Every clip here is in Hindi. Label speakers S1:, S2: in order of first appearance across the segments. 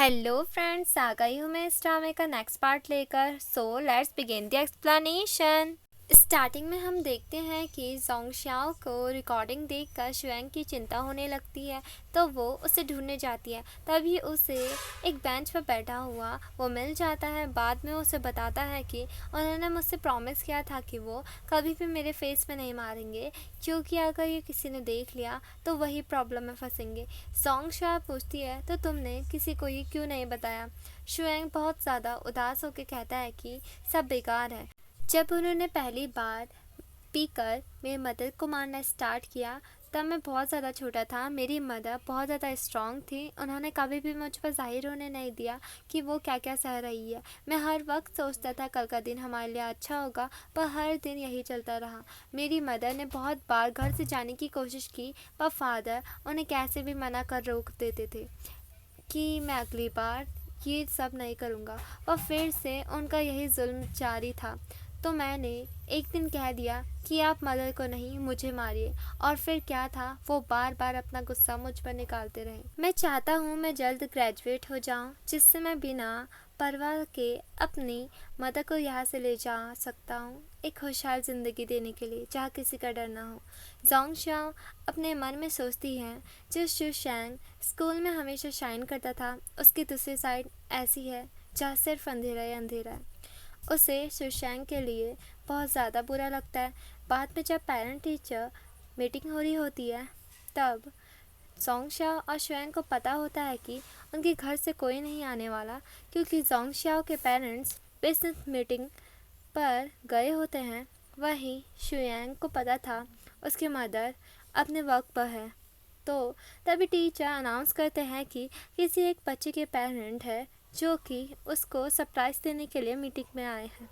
S1: हेलो फ्रेंड्स, आ गई हूँ मैं इस ड्रामे का नेक्स्ट पार्ट लेकर। So let's begin the explanation. Starting में हम देखते हैं कि जोंगशाओ को रिकॉर्डिंग देखकर शुएंग की चिंता होने लगती है, तो वो उसे ढूंढने जाती है। तभी उसे एक बेंच पर बैठा हुआ वो मिल जाता है। बाद में उसे बताता है कि उन्होंने मुझसे प्रॉमिस किया था कि वो कभी भी मेरे फेस में नहीं मारेंगे, क्योंकि अगर ये किसी ने देख लिया तो वही प्रॉब्लम में फंसेंगे। जोंगशाओ पूछती है, तो तुमने किसी को ये क्यों नहीं बताया? शुएंग बहुत ज़्यादा उदास होकर कहता है कि सब बेकार है। जब उन्होंने पहली बार पीकर मेरी मदर को मारना स्टार्ट किया, तब मैं बहुत ज़्यादा छोटा था। मेरी मदर बहुत ज़्यादा स्ट्रॉन्ग थी। उन्होंने कभी भी मुझ पर ज़ाहिर होने नहीं दिया कि वो क्या क्या सह रही है। मैं हर वक्त सोचता था कल का दिन हमारे लिए अच्छा होगा, पर हर दिन यही चलता रहा। मेरी मदर ने बहुत बार घर से जाने की कोशिश की, पर फादर उन्हें कैसे भी मना कर रोक देते थे कि मैं अगली बार ये सब नहीं करूँगा। पर फिर से उनका यही जुल्म जारी था। तो मैंने एक दिन कह दिया कि आप मदर को नहीं, मुझे मारिए। और फिर क्या था, वो बार बार अपना गुस्सा मुझ पर निकालते रहे। मैं चाहता हूँ मैं जल्द ग्रेजुएट हो जाऊँ, जिससे मैं बिना परवाह के अपनी मदर को यहाँ से ले जा सकता हूँ, एक खुशहाल ज़िंदगी देने के लिए जहाँ किसी का डर ना हो। जोंगशाओ अपने मन में सोचती है, जो शुशैंग स्कूल में हमेशा शाइन करता था, उसकी दूसरी साइड ऐसी है जहाँ सिर्फ अंधेरा ही अंधेरा है। उसे शुशैंग के लिए बहुत ज़्यादा बुरा लगता है। बाद में जब पेरेंट टीचर मीटिंग हो रही होती है, तब जोंगशाओ और शुएंग को पता होता है कि उनके घर से कोई नहीं आने वाला, क्योंकि जोंगशाओ के पेरेंट्स बिजनेस मीटिंग पर गए होते हैं। वहीं शुएंग को पता था उसकी मदर अपने वर्क पर है। तो तभी टीचर अनाउंस करते हैं कि किसी एक बच्चे के पेरेंट है जो कि उसको सरप्राइज देने के लिए मीटिंग में आए हैं,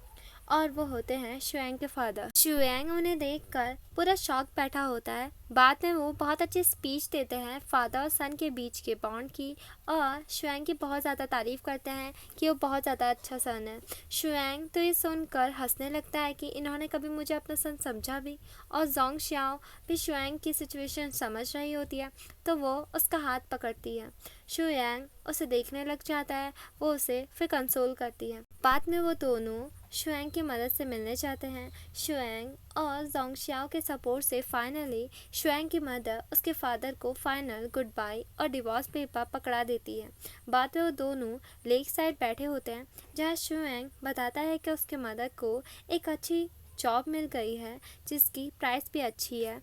S1: और वो होते हैं शुएंग के फादर। शुएंग उन्हें देखकर पूरा शॉक बैठा होता है। बाद में वो बहुत अच्छी स्पीच देते हैं फादर और सन के बीच के बॉन्ड की, और शुएंग की बहुत ज़्यादा तारीफ़ करते हैं कि वो बहुत ज़्यादा अच्छा सन है। शुएंग तो ये सुनकर हंसने लगता है कि इन्होंने कभी मुझे अपना सन समझा भी। और जोंगशाओ भी शुएंग की सिचुएशन समझ रही होती है, तो वो उसका हाथ पकड़ती है। शुएंग उसे देखने लग जाता है, वो उसे फिर कंसोल करती है। बाद में वो दोनों शुएंग की मदद से मिलने जाते हैं। शुएंग और जोंगशाओ के सपोर्ट से फाइनली शुएंग की मदर उसके फादर को फाइनल गुड बाय और डिवोर्स पेपर पकड़ा देती है। बाद में वो दोनों लेक साइड बैठे होते हैं, जहाँ शुएंग बताता है कि उसके मदर को एक अच्छी जॉब मिल गई है, जिसकी प्राइस भी अच्छी है,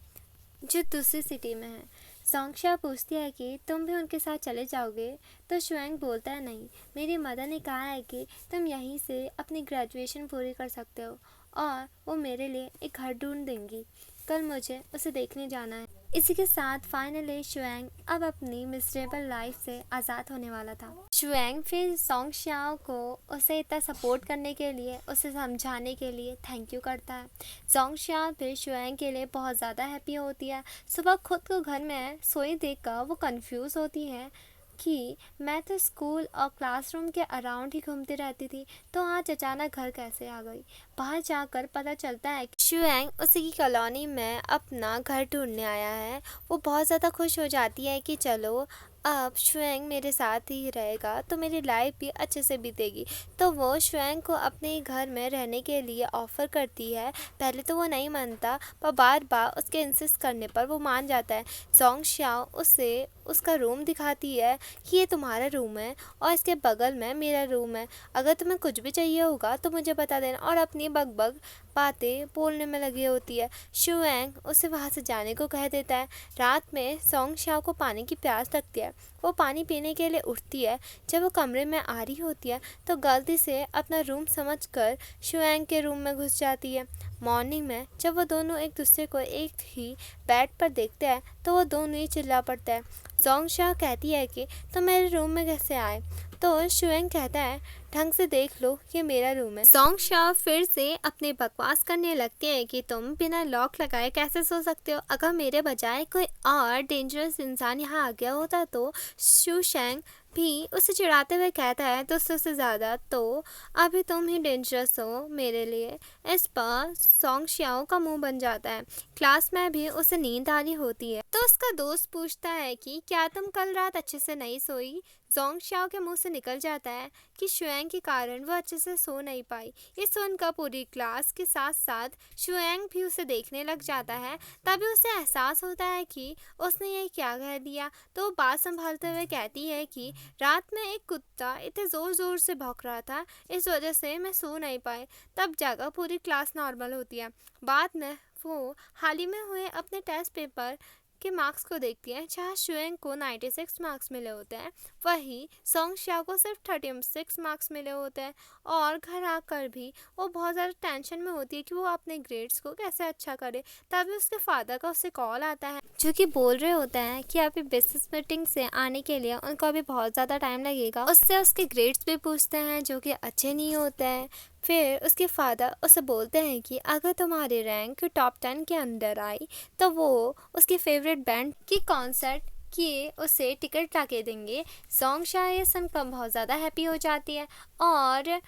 S1: जो दूसरी सिटी में है। जोंगशाओ पूछती है कि तुम भी उनके साथ चले जाओगे? तो शुएंग बोलता है, नहीं, मेरी मदर ने कहा है कि तुम यहीं से अपनी ग्रेजुएशन पूरी कर सकते हो, और वो मेरे लिए एक घर ढूंढ देंगी। कल मुझे उसे देखने जाना है। इसी के साथ फाइनली शुएंग अब अपनी मिजरेबल लाइफ से आज़ाद होने वाला था। शुएंग फिर जोंगशाओ को उसे इतना सपोर्ट करने के लिए, उसे समझाने के लिए थैंक यू करता है। जोंगशाओ फिर शुएंग के लिए बहुत ज़्यादा हैप्पी होती है। सुबह खुद को घर में सोई देखकर वो कंफ्यूज होती है कि मैं तो स्कूल और क्लासरूम के अराउंड ही घूमती रहती थी, तो आज अचानक घर कैसे आ गई। बाहर जाकर पता चलता है कि शुएंग उसी की कॉलोनी में अपना घर ढूंढने आया है। वो बहुत ज़्यादा खुश हो जाती है कि चलो अब शुएंग मेरे साथ ही रहेगा तो मेरी लाइफ भी अच्छे से बीतेगी। तो वो शुएंग को अपने घर में रहने के लिए ऑफ़र करती है। पहले तो वो नहीं मानता, पर बार बार उसके इंसिस्ट करने पर वो मान जाता है। जोंगशाओ उसे उसका रूम दिखाती है कि ये तुम्हारा रूम है और इसके बगल में मेरा रूम है, अगर तुम्हें कुछ भी चाहिए होगा तो मुझे बता देना, और अपनी बकबक बातें बोलने में लगी होती है। शुएंग उसे वहाँ से जाने को कह देता है। रात में जोंगशाओ को पानी की प्यास लगती है। वो पानी पीने के लिए उठती है। जब वो कमरे में आ रही होती है तो गलती से अपना रूम समझकर शुएंग के रूम में घुस जाती है। मॉर्निंग में जब वो दोनों एक दूसरे को एक ही बेड पर देखते हैं तो वो दोनों ही चिल्ला पड़ते हैं। जोंगशाओ कहती है कि तुम मेरे रूम में कैसे आए? तो शुएंग कहता है, ढंग से देख लो, ये मेरा रूम है। जोंगशाओ फिर से अपने बकवास करने लगते हैं कि तुम बिना लॉक लगाए कैसे सो सकते हो? अगर मेरे बजाय कोई और डेंजरस इंसान यहाँ आ गया होता तो शुशैंग भी उसे चिढ़ाते हुए कहता है, दोस्तों से ज़्यादा तो अभी तुम ही डेंजरस हो मेरे लिए। इस पर जोंगशाओ का मुंह बन जाता है। क्लास में भी उसे नींद आ रही होती है, तो उसका दोस्त पूछता है कि क्या तुम कल रात अच्छे से नहीं सोई? जोंग शाओ के मुंह से निकल जाता है कि शुएंग के कारण वो अच्छे से सो नहीं पाई। ये सुनकर पूरी क्लास के साथ साथ शुएंग भी उसे देखने लग जाता है। तभी उसे एहसास होता है कि उसने ये क्या कह दिया। तो वो बात संभालते हुए कहती है कि रात में एक कुत्ता इतने ज़ोर ज़ोर से भौंक रहा था, इस वजह से मैं सो नहीं पाई। तब जाकर पूरी क्लास नॉर्मल होती है। बाद में वो हाल ही में हुए अपने टेस्ट पेपर के मार्क्स को देखती है, जहाँ शुएंग को 96 मार्क्स मिले होते हैं, वहीं सोंग शाओ को सिर्फ 36 मार्क्स मिले होते हैं। और घर आकर भी वो बहुत ज़्यादा टेंशन में होती है कि वो अपने ग्रेड्स को कैसे अच्छा करे। तभी उसके फादर का उससे कॉल आता है, जो कि बोल रहे होते हैं कि अभी बिजनेस मीटिंग से आने के लिए उनको अभी बहुत ज़्यादा टाइम लगेगा। उससे उसके ग्रेड्स भी पूछते हैं, जो कि अच्छे नहीं होते हैं। फिर उसके फादर उसे बोलते हैं कि अगर तुम्हारी रैंक टॉप 10 के अंदर आई तो वो उसकी फेवरेट बैंड की कॉन्सर्ट किए उसे टिकट ला के देंगे। जोंग शाओ ये सुनकर बहुत ज़्यादा हैप्पी हो जाती है और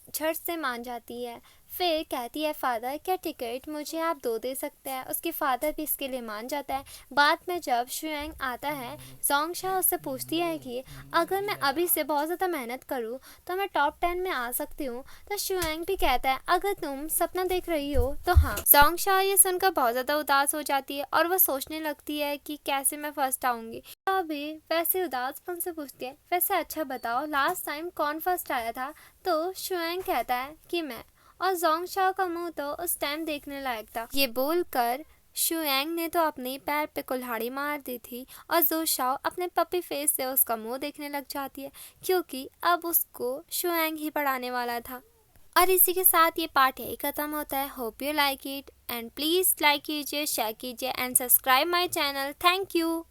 S1: झट से मान जाती है। फिर कहती है, फादर क्या टिकट मुझे आप दे सकते हैं। उसके फादर भी इसके लिए मान जाता है। बाद में जब शुएंग आता है, जोंग शाओ उससे पूछती है कि अगर मैं अभी से बहुत ज़्यादा मेहनत करूँ तो मैं टॉप 10 में आ सकती हूँ। तो शुएंग भी कहता है, अगर तुम सपना देख रही हो तो हाँ। जोंग शाओ ये सुनकर बहुत ज़्यादा उदास हो जाती है और वह सोचने लगती है कि कैसे मैं फर्स्ट आऊँगी। अभी वैसे उदासपन से पूछती है, वैसे अच्छा बताओ लास्ट टाइम कौन फर्स्ट आया था। तो शुएंग कहता है कि मैं। और जोंग शाओ का मुंह तो उस टाइम देखने लायक था। ये बोलकर शुएंग ने तो अपने पैर पे कुल्हाड़ी मार दी थी और जो शाओ अपने पपी फेस से उसका मुंह देखने लग जाती है, क्योंकि अब उसको शुएंग ही पढ़ाने वाला था। और इसी के साथ ये पार्ट यही खत्म होता है। Hope you like it and please like कीजिए, शेयर कीजिए and subscribe my channel. Thank you.